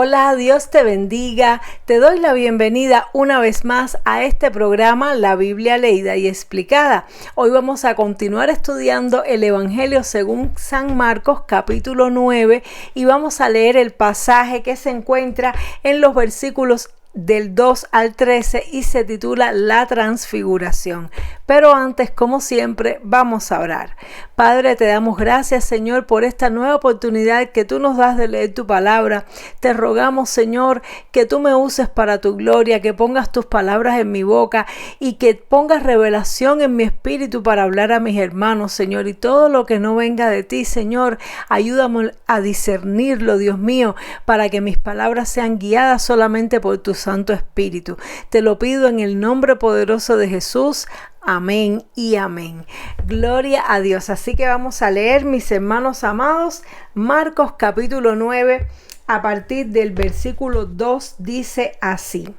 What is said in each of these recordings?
Hola, Dios te bendiga. Te doy la bienvenida una vez más a este programa La Biblia Leída y Explicada. Hoy vamos a continuar estudiando el Evangelio según San Marcos capítulo 9 y vamos a leer el pasaje que se encuentra en los versículos del 2 al 13 y se titula La Transfiguración. Pero antes, como siempre, vamos a orar. Padre, te damos gracias, Señor, por esta nueva oportunidad que tú nos das de leer tu palabra. Te rogamos, Señor, que tú me uses para tu gloria, que pongas tus palabras en mi boca y que pongas revelación en mi espíritu para hablar a mis hermanos, Señor. Y todo lo que no venga de ti, Señor, ayúdame a discernirlo, Dios mío, para que mis palabras sean guiadas solamente por tu Santo Espíritu. Te lo pido en el nombre poderoso de Jesús. Amén y amén. Gloria a Dios. Así que vamos a leer, mis hermanos amados, Marcos capítulo 9, a partir del versículo 2, dice así.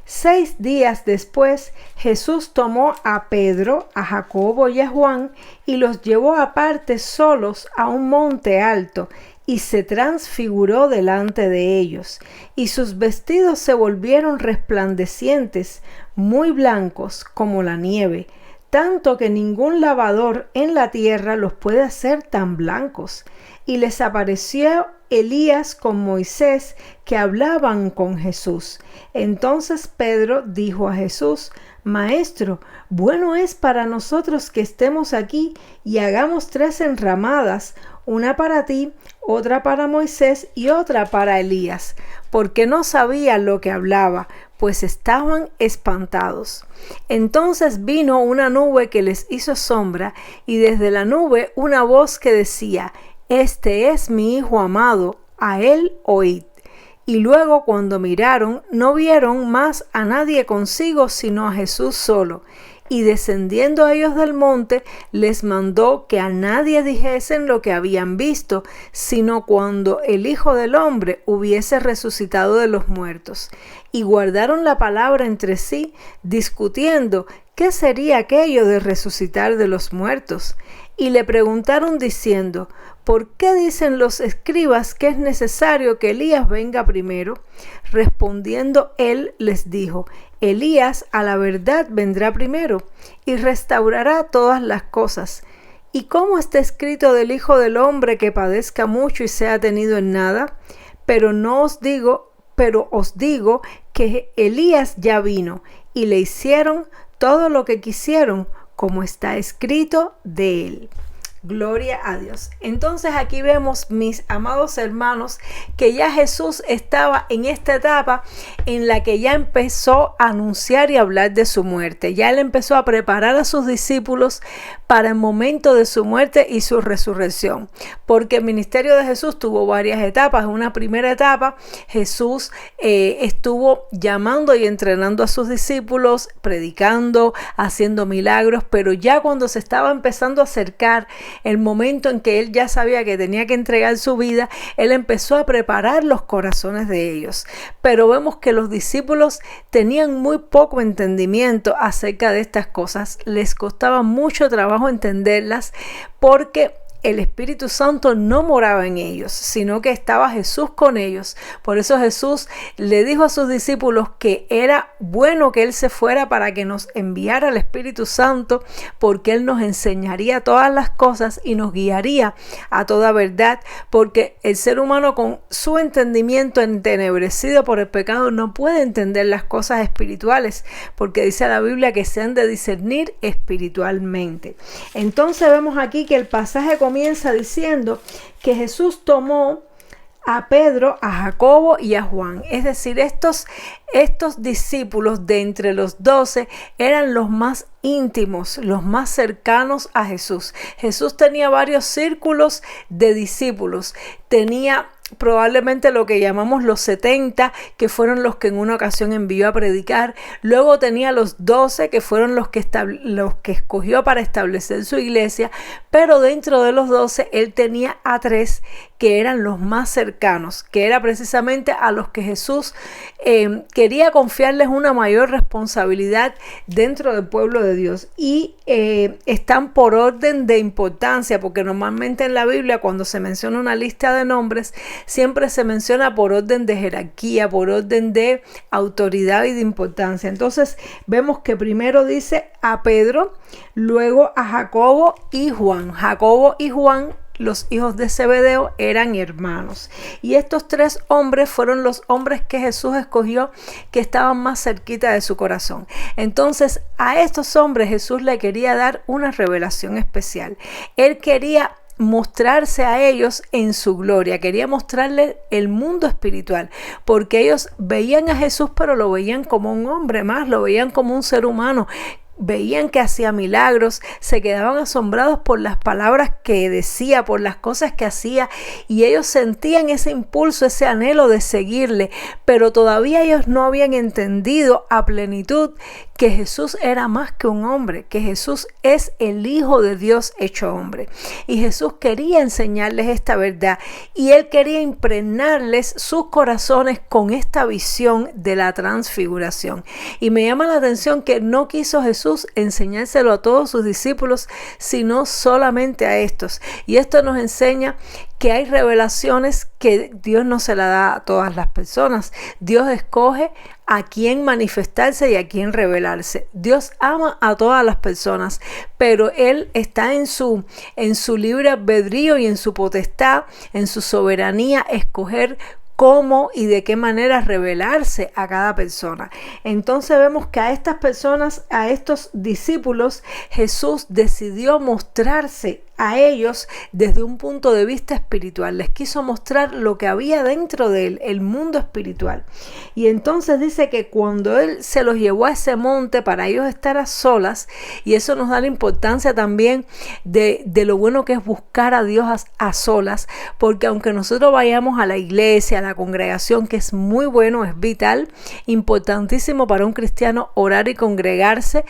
6 días después, Jesús tomó a Pedro, a Jacobo y a Juan y los llevó aparte solos a un monte alto y se transfiguró delante de ellos, y sus vestidos se volvieron resplandecientes, muy blancos como la nieve, tanto que ningún lavador en la tierra los puede hacer tan blancos. Y les apareció Elías con Moisés, que hablaban con Jesús. Entonces Pedro dijo a Jesús: Maestro, bueno es para nosotros que estemos aquí y hagamos 3 enramadas, una para ti, otra para Moisés y otra para Elías, porque no sabían lo que hablaba, pues estaban espantados. Entonces vino una nube que les hizo sombra, y desde la nube una voz que decía: Este es mi Hijo amado, a él oíd. Y luego, cuando miraron, no vieron más a nadie consigo, sino a Jesús solo. Y descendiendo ellos del monte, les mandó que a nadie dijesen lo que habían visto, sino cuando el Hijo del Hombre hubiese resucitado de los muertos. Y guardaron la palabra entre sí, discutiendo qué sería aquello de resucitar de los muertos. Y le preguntaron diciendo: ¿Por qué dicen los escribas que es necesario que Elías venga primero? Respondiendo él les dijo: Elías a la verdad vendrá primero y restaurará todas las cosas. ¿Y cómo está escrito del Hijo del Hombre que padezca mucho y sea tenido en nada? Pero os digo que Elías ya vino y le hicieron todo lo que quisieron, como está escrito de él. Gloria a Dios. Entonces aquí vemos, mis amados hermanos, que ya Jesús estaba en esta etapa en la que ya empezó a anunciar y hablar de su muerte. Ya él empezó a preparar a sus discípulos para el momento de su muerte y su resurrección. Porque el ministerio de Jesús tuvo varias etapas. En una primera etapa, Jesús estuvo llamando y entrenando a sus discípulos, predicando, haciendo milagros, pero ya cuando se estaba empezando a acercar el momento en que él ya sabía que tenía que entregar su vida, él empezó a preparar los corazones de ellos. Pero vemos que los discípulos tenían muy poco entendimiento acerca de estas cosas. Les costaba mucho trabajo entenderlas porque el Espíritu Santo no moraba en ellos, sino que estaba Jesús con ellos. Por eso Jesús le dijo a sus discípulos que era bueno que Él se fuera para que nos enviara el Espíritu Santo, porque Él nos enseñaría todas las cosas y nos guiaría a toda verdad, porque el ser humano con su entendimiento entenebrecido por el pecado no puede entender las cosas espirituales, porque dice la Biblia que se han de discernir espiritualmente. Entonces vemos aquí que el pasaje comienza diciendo que Jesús tomó a Pedro, a Jacobo y a Juan. Es decir, estos discípulos de entre los 12 eran los más íntimos, los más cercanos a Jesús. Jesús tenía varios círculos de discípulos. Tenía probablemente lo que llamamos los 70, que fueron los que en una ocasión envió a predicar. Luego tenía los 12, que fueron los que escogió para establecer su iglesia. Pero dentro de los 12, él tenía a 3 que eran los más cercanos, que era precisamente a los que Jesús quería confiarles una mayor responsabilidad dentro del pueblo de Dios. Y están por orden de importancia, porque normalmente en la Biblia, cuando se menciona una lista de nombres, siempre se menciona por orden de jerarquía, por orden de autoridad y de importancia. Entonces vemos que primero dice a Pedro, luego a Jacobo y Juan. Jacobo y Juan, los hijos de Zebedeo, eran hermanos. Y estos tres hombres fueron los hombres que Jesús escogió, que estaban más cerquita de su corazón. Entonces, a estos hombres Jesús le quería dar una revelación especial. Él quería mostrarse a ellos en su gloria, quería mostrarles el mundo espiritual, porque ellos veían a Jesús, pero lo veían como un hombre más, lo veían como un ser humano. Veían que hacía milagros, se quedaban asombrados por las palabras que decía, por las cosas que hacía, y ellos sentían ese impulso, ese anhelo de seguirle, pero todavía ellos no habían entendido a plenitud que Jesús era más que un hombre, que Jesús es el Hijo de Dios hecho hombre. Y Jesús quería enseñarles esta verdad, y Él quería impregnarles sus corazones con esta visión de la transfiguración. Y me llama la atención que no quiso Jesús enseñárselo a todos sus discípulos, sino solamente a estos. Y esto nos enseña que hay revelaciones que Dios no se la da a todas las personas. Dios escoge a quién manifestarse y a quién revelarse. Dios ama a todas las personas, pero Él está en su libre albedrío y en su potestad, en su soberanía, escoger cómo y de qué manera revelarse a cada persona. Entonces vemos que a estas personas, a estos discípulos, Jesús decidió mostrarse a ellos desde un punto de vista espiritual. Les quiso mostrar lo que había dentro de él, el mundo espiritual. Y entonces dice que cuando Él se los llevó a ese monte para ellos estar a solas, y eso nos da la importancia también de lo bueno que es buscar a Dios a solas, porque aunque nosotros vayamos a la iglesia, a la congregación, que es muy bueno, es vital, importantísimo para un cristiano orar y congregarse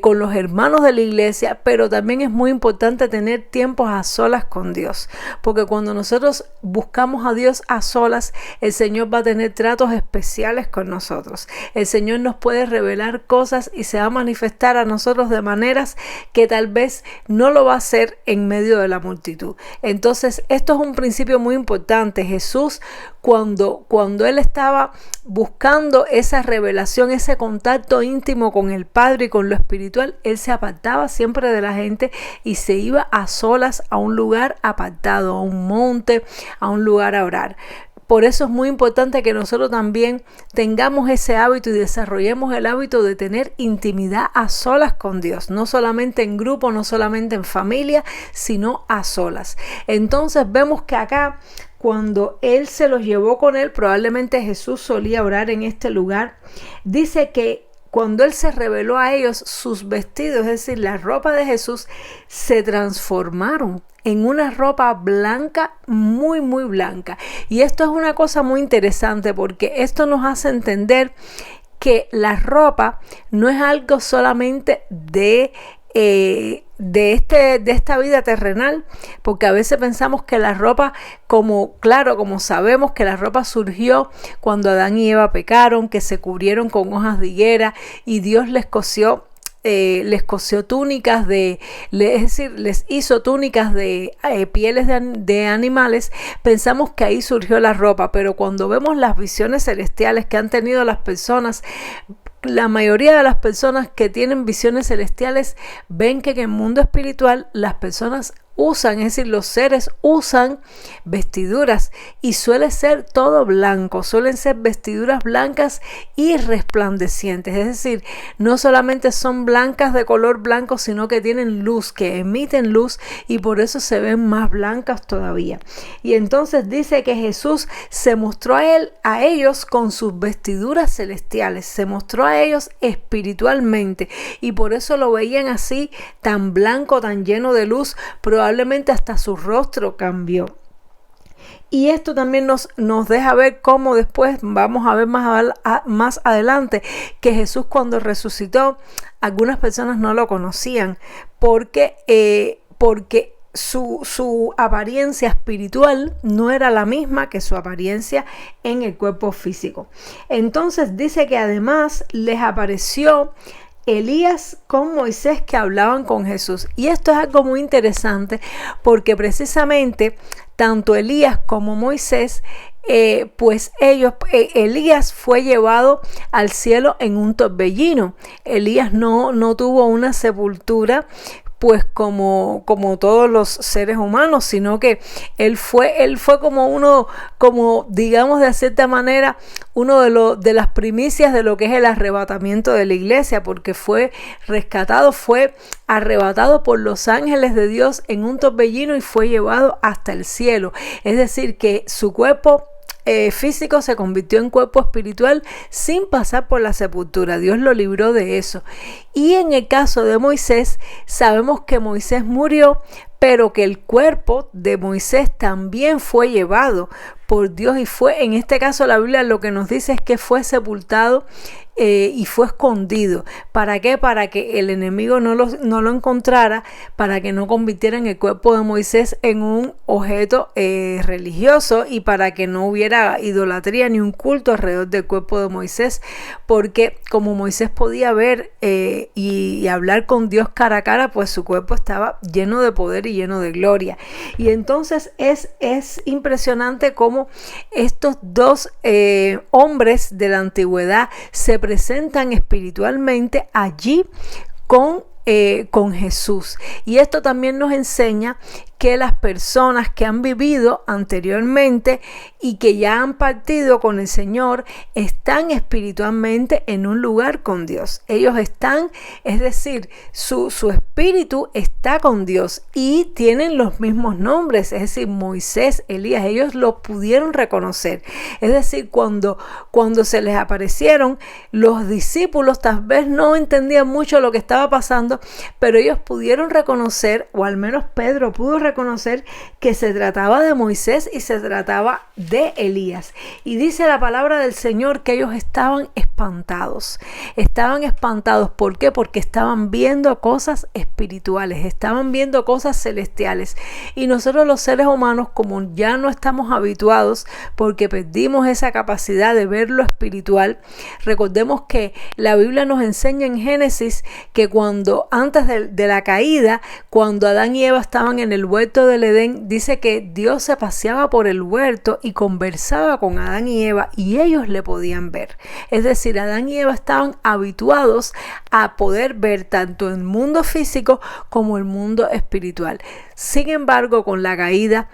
con los hermanos de la iglesia, pero también es muy importante tener tiempos a solas con Dios, porque cuando nosotros buscamos a Dios a solas, el Señor va a tener tratos especiales con nosotros. El Señor nos puede revelar cosas y se va a manifestar a nosotros de maneras que tal vez no lo va a hacer en medio de la multitud. Entonces, esto es un principio muy importante. Jesús, cuando Él estaba buscando esa revelación, ese contacto íntimo con el Padre y con lo espiritual, Él se apartaba siempre de la gente y se iba a solas a un lugar apartado, a un monte, a un lugar a orar. Por eso es muy importante que nosotros también tengamos ese hábito y desarrollemos el hábito de tener intimidad a solas con Dios, no solamente en grupo, no solamente en familia, sino a solas. Entonces vemos que acá, cuando Él se los llevó con Él, probablemente Jesús solía orar en este lugar, dice que cuando Él se reveló a ellos, sus vestidos, es decir, la ropa de Jesús, se transformaron en una ropa blanca, muy, muy blanca. Y esto es una cosa muy interesante, porque esto nos hace entender que la ropa no es algo solamente de esta vida terrenal, porque a veces pensamos que la ropa, como sabemos que la ropa surgió cuando Adán y Eva pecaron, que se cubrieron con hojas de higuera y Dios les cosió túnicas les hizo túnicas de pieles de animales. Pensamos que ahí surgió la ropa, pero cuando vemos las visiones celestiales que han tenido las personas, la mayoría de las personas que tienen visiones celestiales ven que en el mundo espiritual las personas usan, es decir, los seres usan vestiduras, y suele ser todo blanco, suelen ser vestiduras blancas y resplandecientes, es decir, no solamente son blancas de color blanco, sino que tienen luz, que emiten luz, y por eso se ven más blancas todavía. Y entonces dice que Jesús se mostró a ellos con sus vestiduras celestiales, se mostró a ellos espiritualmente, y por eso lo veían así, tan blanco, tan lleno de luz. Probablemente hasta su rostro cambió. Y esto también nos deja ver cómo después, vamos a ver más adelante, que Jesús, cuando resucitó, algunas personas no lo conocían porque su apariencia espiritual no era la misma que su apariencia en el cuerpo físico. Entonces dice que además les apareció Elías con Moisés que hablaban con Jesús. Y esto es algo muy interesante porque precisamente tanto Elías como Moisés, Elías fue llevado al cielo en un torbellino. Elías no tuvo una sepultura pues como todos los seres humanos, sino que él fue como digamos de cierta manera, uno de las primicias de lo que es el arrebatamiento de la iglesia, porque fue rescatado, fue arrebatado por los ángeles de Dios en un torbellino y fue llevado hasta el cielo. Es decir, que su cuerpo físico se convirtió en cuerpo espiritual sin pasar por la sepultura. Dios lo libró de eso. Y en el caso de Moisés, sabemos que Moisés murió, pero que el cuerpo de Moisés también fue llevado por Dios y fue, en este caso la Biblia lo que nos dice es que fue sepultado y fue escondido. ¿Para qué? Para que el enemigo no lo encontrara, para que no convirtieran el cuerpo de Moisés en un objeto religioso y para que no hubiera idolatría ni un culto alrededor del cuerpo de Moisés, porque como Moisés podía ver y hablar con Dios cara a cara, pues su cuerpo estaba lleno de poder y lleno de gloria. Y entonces es impresionante cómo estos dos hombres de la antigüedad se presentan espiritualmente allí con Jesús. Y esto también nos enseña que las personas que han vivido anteriormente y que ya han partido con el Señor están espiritualmente en un lugar con Dios. Ellos están, es decir, su espíritu está con Dios y tienen los mismos nombres, es decir, Moisés, Elías, ellos los pudieron reconocer. Es decir, cuando se les aparecieron, los discípulos tal vez no entendían mucho lo que estaba pasando, pero ellos pudieron reconocer, o al menos Pedro pudo reconocer, que se trataba de Moisés y se trataba de Elías. Y dice la palabra del Señor que ellos estaban espantados. Estaban espantados, ¿por qué? Porque estaban viendo cosas espirituales, estaban viendo cosas celestiales. Y nosotros los seres humanos, como ya no estamos habituados, porque perdimos esa capacidad de ver lo espiritual, recordemos que la Biblia nos enseña en Génesis que antes de la caída, cuando Adán y Eva estaban en el huerto del Edén, dice que Dios se paseaba por el huerto y conversaba con Adán y Eva y ellos le podían ver. Es decir, Adán y Eva estaban habituados a poder ver tanto el mundo físico como el mundo espiritual. Sin embargo, con la caída,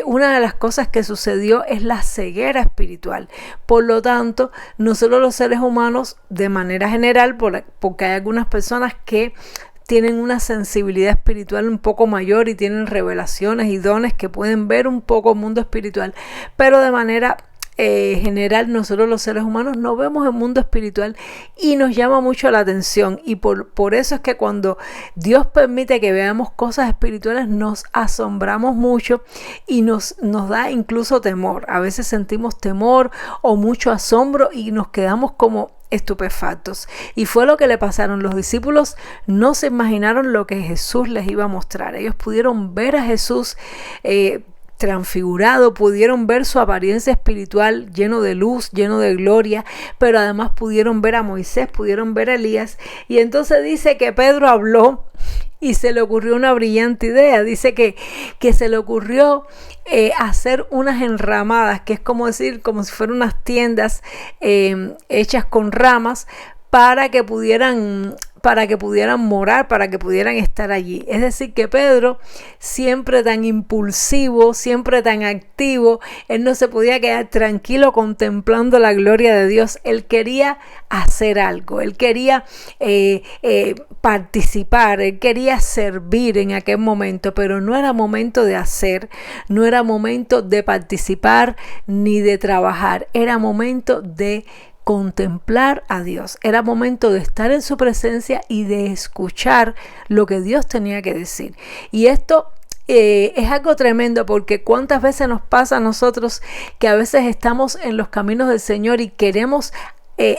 una de las cosas que sucedió es la ceguera espiritual. Por lo tanto, nosotros los seres humanos, de manera general, porque hay algunas personas que tienen una sensibilidad espiritual un poco mayor y tienen revelaciones y dones que pueden ver un poco el mundo espiritual, pero de manera general nosotros los seres humanos no vemos el mundo espiritual y nos llama mucho la atención, y por eso es que cuando Dios permite que veamos cosas espirituales nos asombramos mucho y nos da incluso temor. A veces sentimos temor o mucho asombro y nos quedamos como estupefactos, y fue lo que le pasaron. Los discípulos no se imaginaron lo que Jesús les iba a mostrar. Ellos pudieron ver a Jesús transfigurado, pudieron ver su apariencia espiritual lleno de luz, lleno de gloria, pero además pudieron ver a Moisés, pudieron ver a Elías. Y entonces dice que Pedro habló y se le ocurrió una brillante idea. Dice que se le ocurrió hacer unas enramadas, que es como decir, como si fueran unas tiendas hechas con ramas para que pudieran morar, para que pudieran estar allí. Es decir, que Pedro, siempre tan impulsivo, siempre tan activo, él no se podía quedar tranquilo contemplando la gloria de Dios. Él quería hacer algo, él quería participar, él quería servir en aquel momento, pero no era momento de hacer, no era momento de participar ni de trabajar, era momento de contemplar a Dios. Era momento de estar en su presencia y de escuchar lo que Dios tenía que decir. Y esto es algo tremendo, porque cuántas veces nos pasa a nosotros que a veces estamos en los caminos del Señor y queremos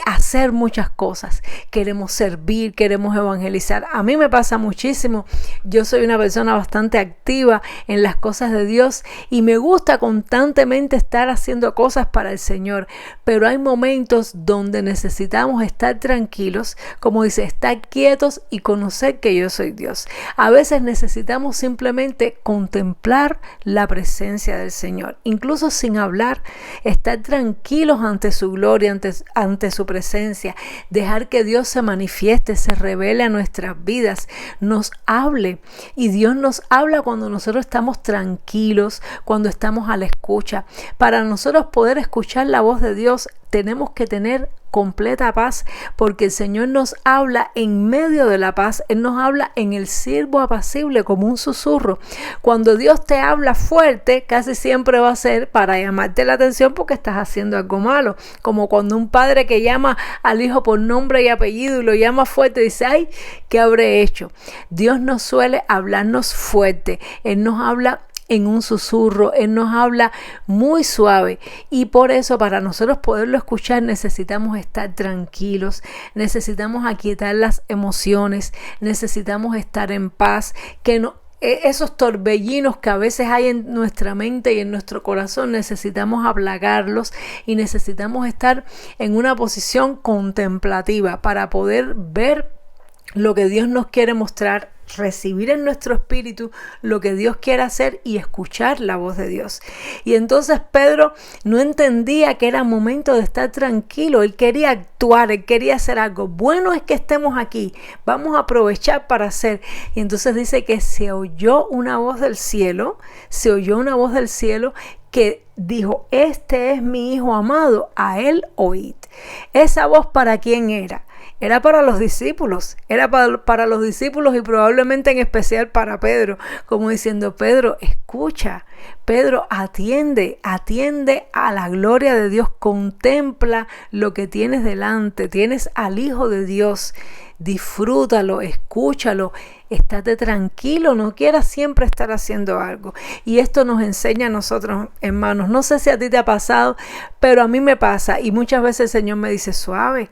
hacer muchas cosas. Queremos servir, queremos evangelizar. A mí me pasa muchísimo. Yo soy una persona bastante activa en las cosas de Dios y me gusta constantemente estar haciendo cosas para el Señor. Pero hay momentos donde necesitamos estar tranquilos, como dice, estar quietos y conocer que yo soy Dios. A veces necesitamos simplemente contemplar la presencia del Señor, incluso sin hablar, estar tranquilos ante su gloria, ante su presencia, dejar que Dios se manifieste, se revele a nuestras vidas, nos hable. Y Dios nos habla cuando nosotros estamos tranquilos, cuando estamos a la escucha. Para nosotros poder escuchar la voz de Dios, tenemos que tener completa paz, porque el Señor nos habla en medio de la paz. Él nos habla en el siervo apacible, como un susurro. Cuando Dios te habla fuerte, casi siempre va a ser para llamarte la atención porque estás haciendo algo malo, como cuando un padre que llama al hijo por nombre y apellido y lo llama fuerte, dice: ay, ¿qué habré hecho? Dios no suele hablarnos fuerte. Él nos habla en un susurro, Él nos habla muy suave, y por eso para nosotros poderlo escuchar necesitamos estar tranquilos, necesitamos aquietar las emociones, necesitamos estar en paz, que no, esos torbellinos que a veces hay en nuestra mente y en nuestro corazón, necesitamos aplacarlos y necesitamos estar en una posición contemplativa para poder ver lo que Dios nos quiere mostrar, recibir en nuestro espíritu lo que Dios quiere hacer y escuchar la voz de Dios. Y entonces Pedro no entendía que era momento de estar tranquilo. Él quería actuar, él quería hacer algo. Bueno es que estemos aquí, vamos a aprovechar para hacer. Y entonces dice que se oyó una voz del cielo, que dijo: este es mi Hijo amado, a él oíd. Esa voz, ¿para quién era? Era para los discípulos, para los discípulos y probablemente en especial para Pedro, como diciendo: Pedro, escucha, Pedro, atiende a la gloria de Dios, contempla lo que tienes delante, tienes al Hijo de Dios, disfrútalo, escúchalo, estate tranquilo, no quieras siempre estar haciendo algo. Y esto nos enseña a nosotros, hermanos. No sé si a ti te ha pasado, pero a mí me pasa, y muchas veces el Señor me dice: suave,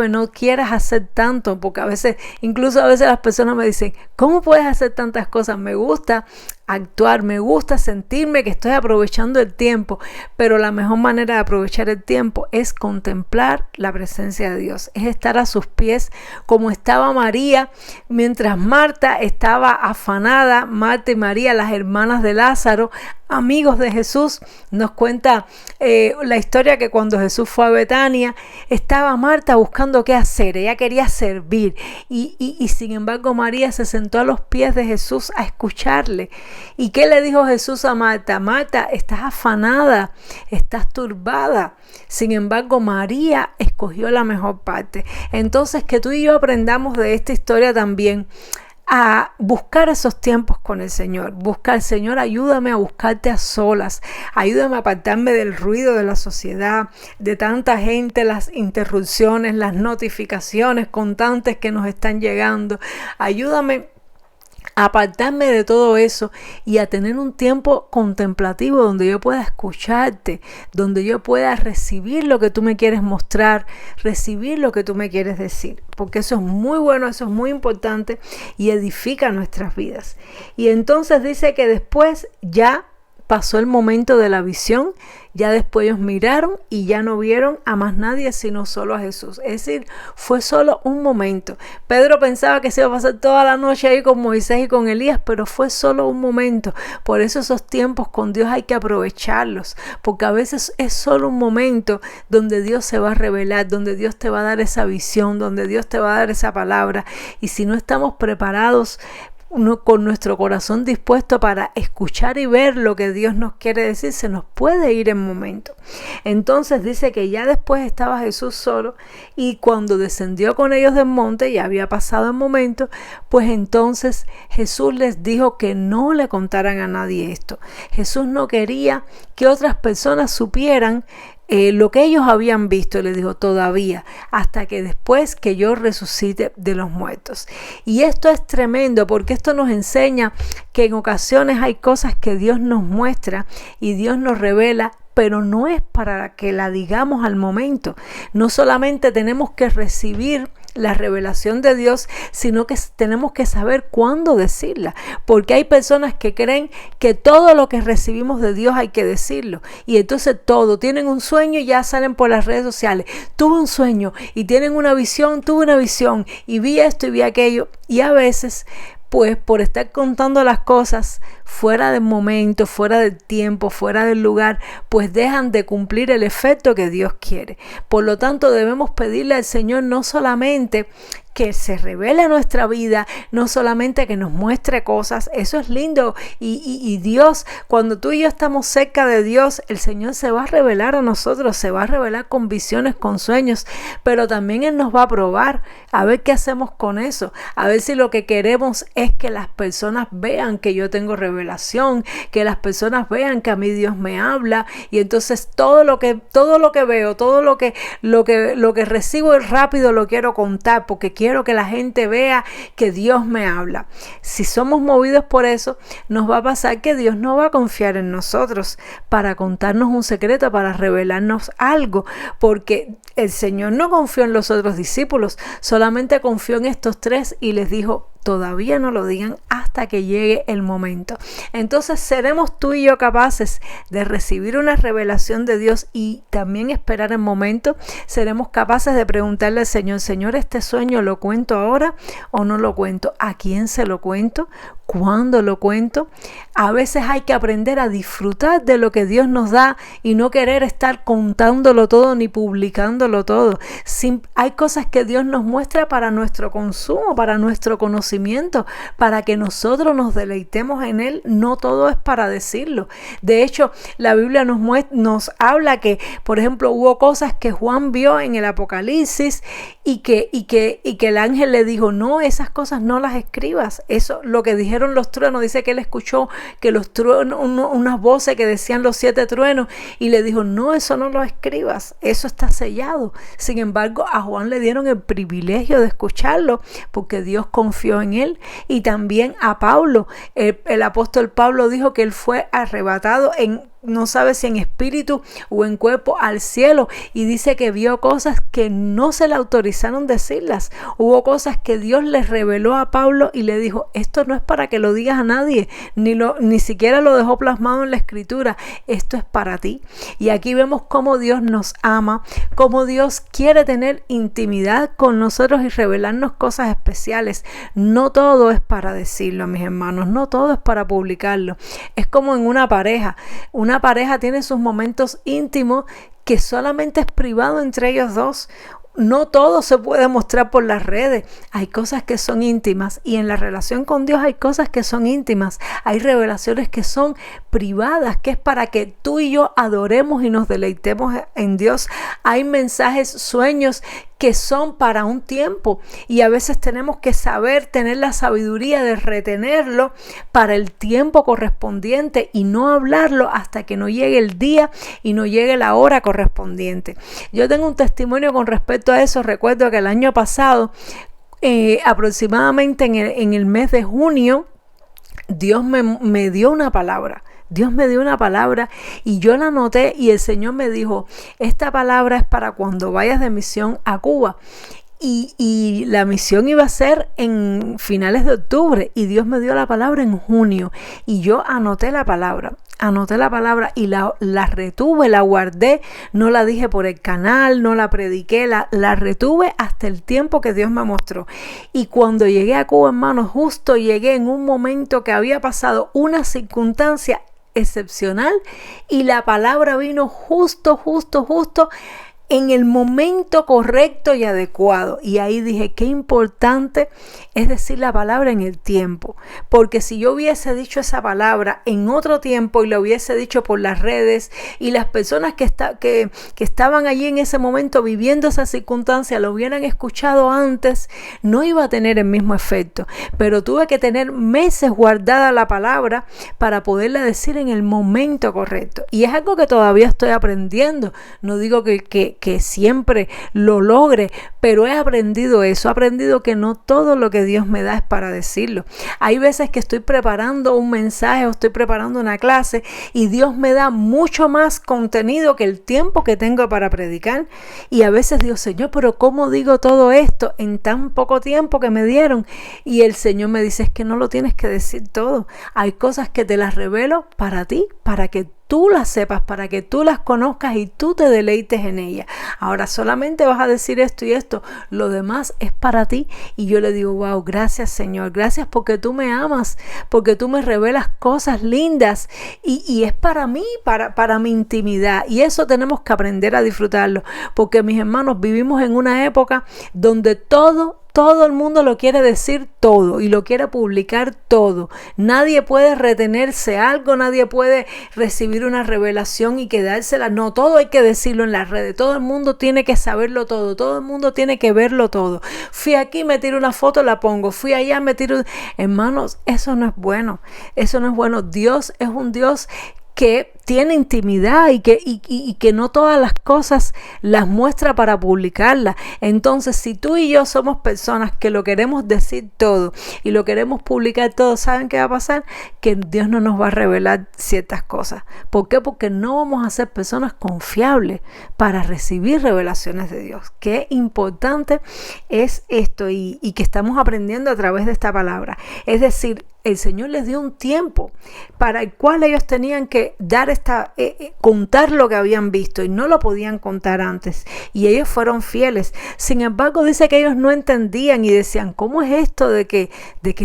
no quieras hacer tanto, porque incluso a veces las personas me dicen: ¿cómo puedes hacer tantas cosas? Me gusta actuar, me gusta sentirme que estoy aprovechando el tiempo, pero la mejor manera de aprovechar el tiempo es contemplar la presencia de Dios, es estar a sus pies, como estaba María mientras Marta estaba afanada. Marta y María, las hermanas de Lázaro, amigos de Jesús. Nos cuenta la historia que cuando Jesús fue a Betania, estaba Marta buscando qué hacer. Ella quería servir y sin embargo María se sentó a los pies de Jesús a escucharle. ¿Y qué le dijo Jesús a Marta? Marta, estás afanada, estás turbada. Sin embargo, María escogió la mejor parte. Entonces, que tú y yo aprendamos de esta historia también a buscar esos tiempos con el Señor. Buscar: Señor, ayúdame a buscarte a solas, ayúdame a apartarme del ruido de la sociedad, de tanta gente, las interrupciones, las notificaciones constantes que nos están llegando. Ayúdame a apartarme de todo eso y a tener un tiempo contemplativo donde yo pueda escucharte, donde yo pueda recibir lo que tú me quieres mostrar, recibir lo que tú me quieres decir, porque eso es muy bueno, eso es muy importante y edifica nuestras vidas. Y entonces dice que después ya pasó el momento de la visión, ya después ellos miraron y ya no vieron a más nadie sino solo a Jesús. Es decir, fue solo un momento. Pedro pensaba que se iba a pasar toda la noche ahí con Moisés y con Elías, pero fue solo un momento. Por eso esos tiempos con Dios hay que aprovecharlos, porque a veces es solo un momento donde Dios se va a revelar, donde Dios te va a dar esa visión, donde Dios te va a dar esa palabra. Y si no estamos preparados con nuestro corazón dispuesto para escuchar y ver lo que Dios nos quiere decir, se nos puede ir en momento. Entonces dice que ya después estaba Jesús solo, y cuando descendió con ellos del monte, ya había pasado el momento, pues entonces Jesús les dijo que no le contaran a nadie esto. Jesús no quería que otras personas supieran lo que ellos habían visto. Les dijo: todavía, hasta que después que yo resucite de los muertos. Y esto es tremendo, porque esto nos enseña que en ocasiones hay cosas que Dios nos muestra y Dios nos revela, pero no es para que la digamos al momento. No solamente tenemos que recibir la revelación de Dios, sino que tenemos que saber cuándo decirla, porque hay personas que creen que todo lo que recibimos de Dios hay que decirlo, y entonces tienen un sueño y ya salen por las redes sociales, tuve un sueño, y tienen una visión, tuve una visión, y vi esto y vi aquello, y a veces pues por estar contando las cosas fuera del momento, fuera del tiempo, fuera del lugar, pues dejan de cumplir el efecto que Dios quiere. Por lo tanto, debemos pedirle al Señor no solamente que se revele a nuestra vida, no solamente que nos muestre cosas, eso es lindo, y Dios, cuando tú y yo estamos cerca de Dios, el Señor se va a revelar a nosotros, se va a revelar con visiones, con sueños, pero también Él nos va a probar, a ver qué hacemos con eso, a ver si lo que queremos es que las personas vean que yo tengo revelación, que las personas vean que a mí Dios me habla, y entonces todo lo que veo, todo lo que recibo rápido lo quiero contar, porque quiero que la gente vea que Dios me habla. Si somos movidos por eso, nos va a pasar que Dios no va a confiar en nosotros para contarnos un secreto, para revelarnos algo, porque el Señor no confió en los otros discípulos, solamente confió en estos tres y les dijo: todavía no lo digan hasta que llegue el momento. Entonces, ¿seremos tú y yo capaces de recibir una revelación de Dios y también esperar el momento? ¿Seremos capaces de preguntarle al Señor: Señor, ¿este sueño lo cuento ahora o no lo cuento? ¿A quién se lo cuento? ¿Cuándo lo cuento? A veces hay que aprender a disfrutar de lo que Dios nos da y no querer estar contándolo todo ni publicándolo todo. Hay cosas que Dios nos muestra para nuestro consumo, para nuestro conocimiento, para que nosotros nos deleitemos en Él. No todo es para decirlo. De hecho, la Biblia nos habla que, por ejemplo, hubo cosas que Juan vio en el Apocalipsis y que el ángel le dijo: no, esas cosas no las escribas. Eso, lo que dijeron los truenos, dice que él escuchó que los truenos, unas voces que decían los 7 truenos, y le dijo: no, eso no lo escribas, eso está sellado. Sin embargo, a Juan le dieron el privilegio de escucharlo porque Dios confió en él. Y también a Pablo, el apóstol Pablo dijo que él fue arrebatado no sabe si en espíritu o en cuerpo al cielo, y dice que vio cosas que no se le autorizaron decirlas. Hubo cosas que Dios le reveló a Pablo y le dijo: esto no es para que lo digas a nadie, ni siquiera lo dejó plasmado en la escritura, esto es para ti. Y aquí vemos cómo Dios nos ama, cómo Dios quiere tener intimidad con nosotros y revelarnos cosas especiales. No todo es para decirlo, mis hermanos, no todo es para publicarlo. Es como en una pareja tiene sus momentos íntimos que solamente es privado entre ellos dos. No todo se puede mostrar por las redes. Hay cosas que son íntimas, y en la relación con Dios hay cosas que son íntimas. Hay revelaciones que son privadas, que es para que tú y yo adoremos y nos deleitemos en Dios. Hay mensajes, sueños que son para un tiempo, y a veces tenemos que saber tener la sabiduría de retenerlo para el tiempo correspondiente y no hablarlo hasta que no llegue el día y no llegue la hora correspondiente. Yo tengo un testimonio con respecto a eso. Recuerdo que el año pasado, aproximadamente en el mes de junio, Dios me dio una palabra. Dios me dio una palabra y yo la anoté, y el Señor me dijo: esta palabra es para cuando vayas de misión a Cuba. Y la misión iba a ser en finales de octubre, y Dios me dio la palabra en junio, y yo anoté la palabra y la retuve, la guardé, no la dije por el canal, no la prediqué, la retuve hasta el tiempo que Dios me mostró. Y cuando llegué a Cuba, hermanos, justo llegué en un momento que había pasado una circunstancia excepcional, y la palabra vino justo en el momento correcto y adecuado. Y ahí dije: qué importante es decir la palabra en el tiempo, porque si yo hubiese dicho esa palabra en otro tiempo y lo hubiese dicho por las redes, y las personas que estaban allí en ese momento viviendo esa circunstancia lo hubieran escuchado antes, no iba a tener el mismo efecto. Pero tuve que tener meses guardada la palabra para poderla decir en el momento correcto, y es algo que todavía estoy aprendiendo. No digo que que siempre lo logre, pero he aprendido eso, he aprendido que no todo lo que Dios me da es para decirlo. Hay veces que estoy preparando un mensaje o estoy preparando una clase y Dios me da mucho más contenido que el tiempo que tengo para predicar, y a veces digo, Señor, pero ¿cómo digo todo esto en tan poco tiempo que me dieron? Y el Señor me dice, es que no lo tienes que decir todo, hay cosas que te las revelo para ti, para que tú las sepas, para que tú las conozcas y tú te deleites en ellas. Ahora solamente vas a decir esto y esto, lo demás es para ti. Y yo le digo, wow, gracias Señor, gracias porque tú me amas, porque tú me revelas cosas lindas y es para mí, para mi intimidad, y eso tenemos que aprender a disfrutarlo, porque mis hermanos, vivimos en una época donde todo el mundo lo quiere decir todo y lo quiere publicar todo. Nadie puede retenerse algo, nadie puede recibir una revelación y quedársela. No, todo hay que decirlo en las redes. Todo el mundo tiene que saberlo todo. Todo el mundo tiene que verlo todo. Fui aquí, me tiro una foto, la pongo. Fui allá, me tiro... Hermanos, eso no es bueno. Eso no es bueno. Dios es un Dios que tiene intimidad y que no todas las cosas las muestra para publicarlas. Entonces, si tú y yo somos personas que lo queremos decir todo y lo queremos publicar todo, ¿saben qué va a pasar? Que Dios no nos va a revelar ciertas cosas. ¿Por qué? Porque no vamos a ser personas confiables para recibir revelaciones de Dios. Qué importante es esto y que estamos aprendiendo a través de esta palabra. Es decir, el Señor les dio un tiempo para el cual ellos tenían que dar contar lo que habían visto y no lo podían contar antes, y ellos fueron fieles. Sin embargo, dice que ellos no entendían y decían, ¿cómo es esto de que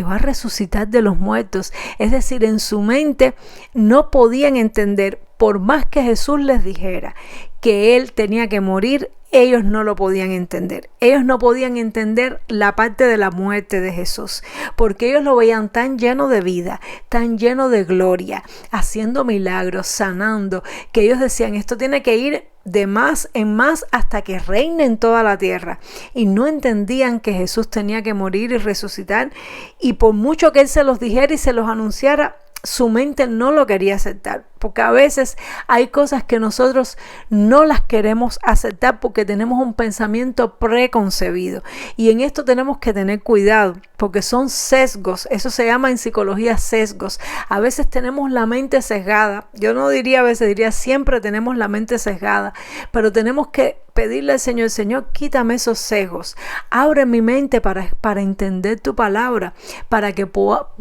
va a resucitar de los muertos? Es decir, en su mente no podían entender, por más que Jesús les dijera que Él tenía que morir, ellos no lo podían entender. Ellos no podían entender la parte de la muerte de Jesús, porque ellos lo veían tan lleno de vida, tan lleno de gloria, haciendo milagros, sanando, que ellos decían, esto tiene que ir de más en más hasta que reine en toda la tierra. Y no entendían que Jesús tenía que morir y resucitar, y por mucho que Él se los dijera y se los anunciara, su mente no lo quería aceptar, porque a veces hay cosas que nosotros no las queremos aceptar porque tenemos un pensamiento preconcebido, y en esto tenemos que tener cuidado porque son sesgos. Eso se llama en psicología sesgos. A veces tenemos la mente sesgada. Yo no diría a veces, diría siempre tenemos la mente sesgada, pero tenemos que pedirle al Señor, Señor, quítame esos sesgos, abre mi mente para entender tu palabra, para que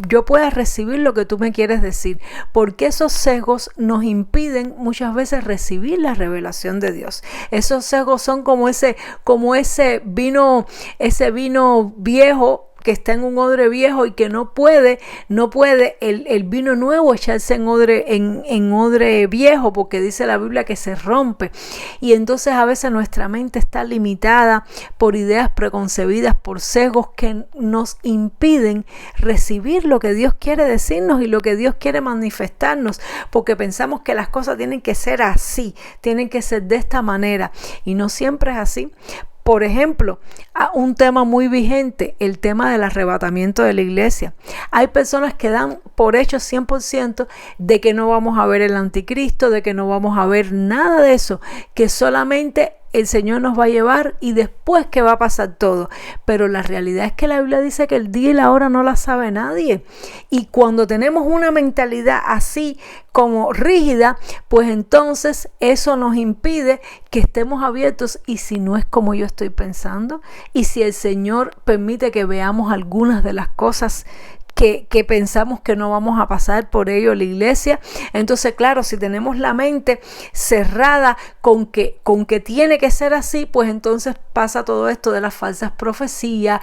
yo pueda recibir lo que tú me quieres decir, porque esos sesgos nos impiden muchas veces recibir la revelación de Dios. Esos sesgos son como ese vino viejo que está en un odre viejo y que no puede el vino nuevo echarse en odre viejo, porque dice la Biblia que se rompe. Y entonces a veces nuestra mente está limitada por ideas preconcebidas, por sesgos que nos impiden recibir lo que Dios quiere decirnos y lo que Dios quiere manifestarnos, porque pensamos que las cosas tienen que ser así, tienen que ser de esta manera, y no siempre es así. Por ejemplo, un tema muy vigente, el tema del arrebatamiento de la iglesia. Hay personas que dan por hecho 100% de que no vamos a ver el anticristo, de que no vamos a ver nada de eso, que solamente el Señor nos va a llevar y después que va a pasar todo. Pero la realidad es que la Biblia dice que el día y la hora no la sabe nadie. Y cuando tenemos una mentalidad así como rígida, pues entonces eso nos impide que estemos abiertos. Y si no es como yo estoy pensando, y si el Señor permite que veamos algunas de las cosas que pensamos que no vamos a pasar por ello la iglesia, entonces claro, si tenemos la mente cerrada con que tiene que ser así, pues entonces pasa todo esto de las falsas profecías,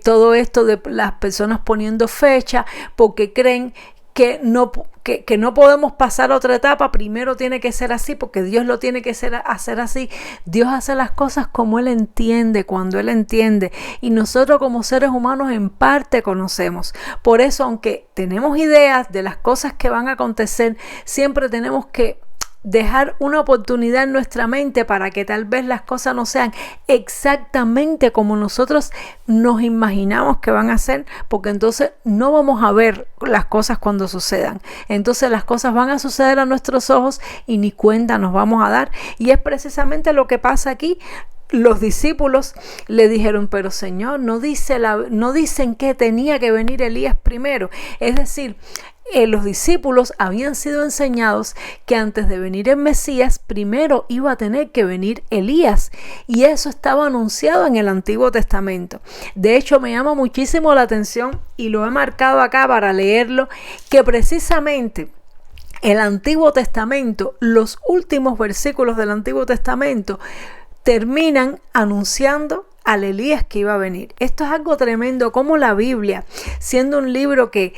todo esto de las personas poniendo fecha porque creen que no podemos pasar a otra etapa. Primero tiene que ser así porque Dios lo tiene que hacer así. Dios hace las cosas como Él entiende, cuando Él entiende, y nosotros como seres humanos en parte conocemos. Por eso, aunque tenemos ideas de las cosas que van a acontecer, siempre tenemos que dejar una oportunidad en nuestra mente para que tal vez las cosas no sean exactamente como nosotros nos imaginamos que van a ser, porque entonces no vamos a ver las cosas cuando sucedan. Entonces las cosas van a suceder a nuestros ojos y ni cuenta nos vamos a dar. Y es precisamente lo que pasa aquí. Los discípulos le dijeron, pero Señor, no dicen que tenía que venir Elías primero. Es decir, los discípulos habían sido enseñados que antes de venir el Mesías, primero iba a tener que venir Elías. Y eso estaba anunciado en el Antiguo Testamento. De hecho, me llama muchísimo la atención y lo he marcado acá para leerlo, que precisamente el Antiguo Testamento, los últimos versículos del Antiguo Testamento, terminan anunciando al Elías que iba a venir. Esto es algo tremendo, como la Biblia, siendo un libro que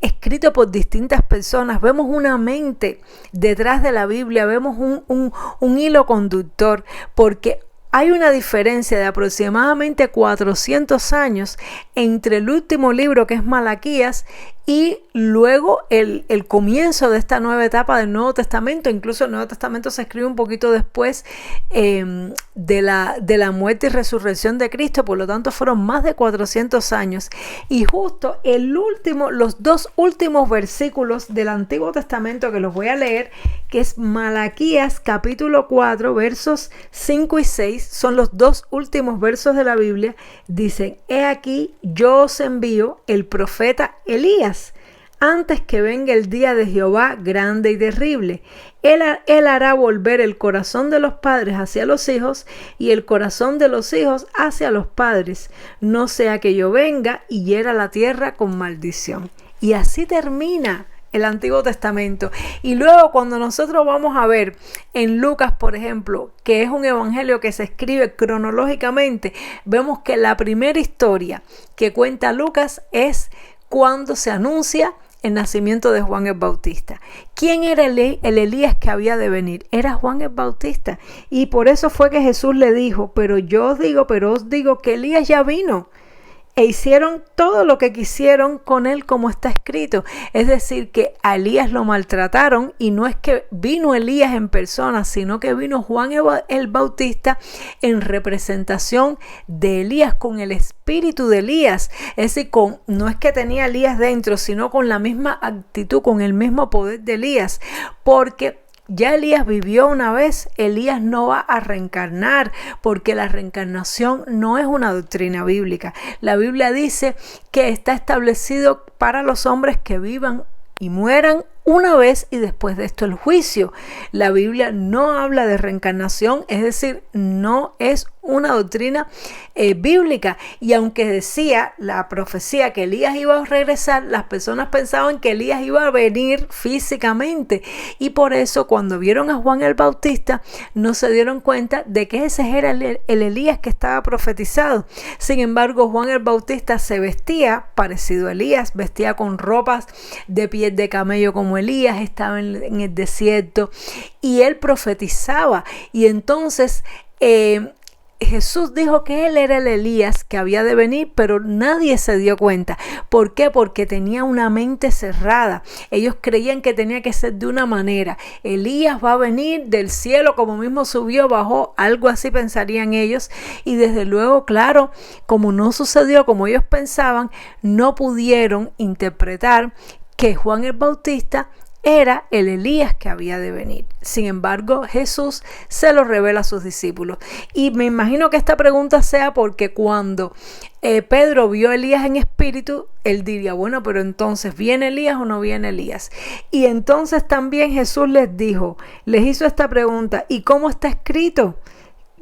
escrito por distintas personas, vemos una mente detrás de la Biblia, vemos un hilo conductor, porque hay una diferencia de aproximadamente 400 años entre el último libro, que es Malaquías, y luego el comienzo de esta nueva etapa del Nuevo Testamento. Incluso el Nuevo Testamento se escribe un poquito después de la muerte y resurrección de Cristo. Por lo tanto, fueron más de 400 años. Y justo los dos últimos versículos del Antiguo Testamento, que los voy a leer, que es Malaquías capítulo 4, versos 5 y 6, son los dos últimos versos de la Biblia. Dicen: he aquí, yo os envío el profeta Elías, antes que venga el día de Jehová grande y terrible. Él hará volver el corazón de los padres hacia los hijos y el corazón de los hijos hacia los padres, no sea que yo venga y hiera la tierra con maldición. Y así termina el Antiguo Testamento. Y luego, cuando nosotros vamos a ver en Lucas, por ejemplo, que es un evangelio que se escribe cronológicamente, vemos que la primera historia que cuenta Lucas es cuando se anuncia el nacimiento de Juan el Bautista. ¿Quién era el Elías que había de venir? Era Juan el Bautista. Y por eso fue que Jesús le dijo: pero os digo que Elías ya vino, e hicieron todo lo que quisieron con él, como está escrito. Es decir, que a Elías lo maltrataron, y no es que vino Elías en persona, sino que vino Juan el Bautista en representación de Elías, con el espíritu de Elías. Es decir, no es que tenía Elías dentro, sino con la misma actitud, con el mismo poder de Elías, porque ya Elías vivió una vez. Elías no va a reencarnar, porque la reencarnación no es una doctrina bíblica. La Biblia dice que está establecido para los hombres que vivan y mueran una vez, y después de esto el juicio. La Biblia no habla de reencarnación, es decir, no es una doctrina bíblica. Y aunque decía la profecía que Elías iba a regresar, las personas pensaban que Elías iba a venir físicamente, y por eso cuando vieron a Juan el Bautista no se dieron cuenta de que ese era el Elías que estaba profetizado. Sin embargo, Juan el Bautista se vestía parecido a Elías, vestía con ropas de piel de camello como Elías, estaba en el desierto y él profetizaba. Y entonces Jesús dijo que él era el Elías que había de venir, pero nadie se dio cuenta. ¿Por qué? Porque tenía una mente cerrada. Ellos creían que tenía que ser de una manera. Elías va a venir del cielo, como mismo subió, bajó, algo así pensarían ellos. Y desde luego, claro, como no sucedió como ellos pensaban, no pudieron interpretar que Juan el Bautista era el Elías que había de venir. Sin embargo, Jesús se lo revela a sus discípulos. Y me imagino que esta pregunta sea porque cuando Pedro vio a Elías en espíritu, él diría: bueno, pero entonces, ¿viene Elías o no viene Elías? Y entonces también Jesús les hizo esta pregunta: ¿y cómo está escrito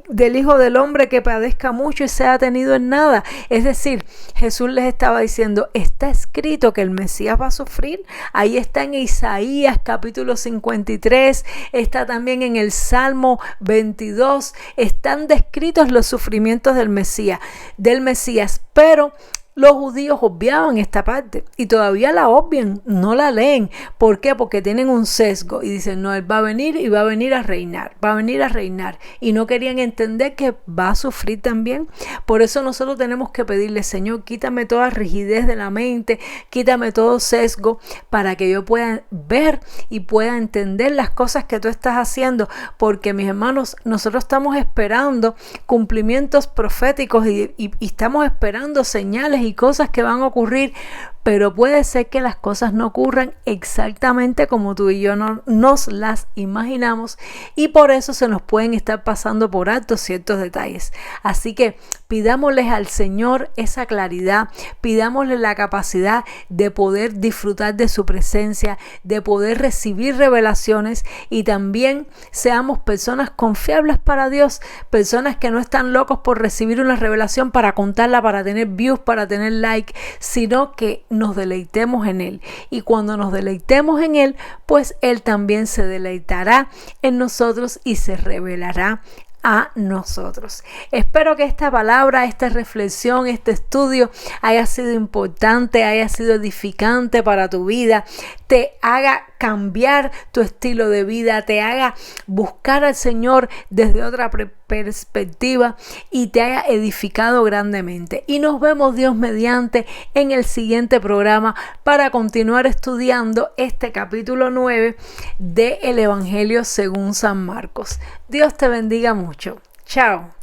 del Hijo del Hombre que padezca mucho y sea tenido en nada? Es decir, Jesús les estaba diciendo: está escrito que el Mesías va a sufrir. Ahí está en Isaías capítulo 53, está también en el Salmo 22, están descritos los sufrimientos del Mesías, pero Los judíos obviaban esta parte y todavía la obvian, no la leen. ¿Por qué? Porque tienen un sesgo y dicen, no, él va a venir y va a venir a reinar, va a venir a reinar. Y no querían entender que va a sufrir también. Por eso nosotros tenemos que pedirle, Señor, quítame toda rigidez de la mente, quítame todo sesgo para que yo pueda ver y pueda entender las cosas que tú estás haciendo. Porque, mis hermanos, nosotros estamos esperando cumplimientos proféticos y estamos esperando señales y cosas que van a ocurrir, pero puede ser que las cosas no ocurran exactamente como tú y yo nos las imaginamos, y por eso se nos pueden estar pasando por alto ciertos detalles. Así que pidámosles al Señor esa claridad, pidámosle la capacidad de poder disfrutar de su presencia, de poder recibir revelaciones, y también seamos personas confiables para Dios, personas que no están locos por recibir una revelación para contarla, para tener views, para tener like, sino que nos deleitemos en Él. Y cuando nos deleitemos en Él, pues Él también se deleitará en nosotros y se revelará a nosotros. Espero que esta palabra, esta reflexión, este estudio haya sido importante, haya sido edificante para tu vida, te haga cambiar tu estilo de vida, te haga buscar al Señor desde otra perspectiva y te haya edificado grandemente. Y nos vemos, Dios mediante, en el siguiente programa para continuar estudiando este capítulo 9 del Evangelio según San Marcos. Dios te bendiga mucho. Chao.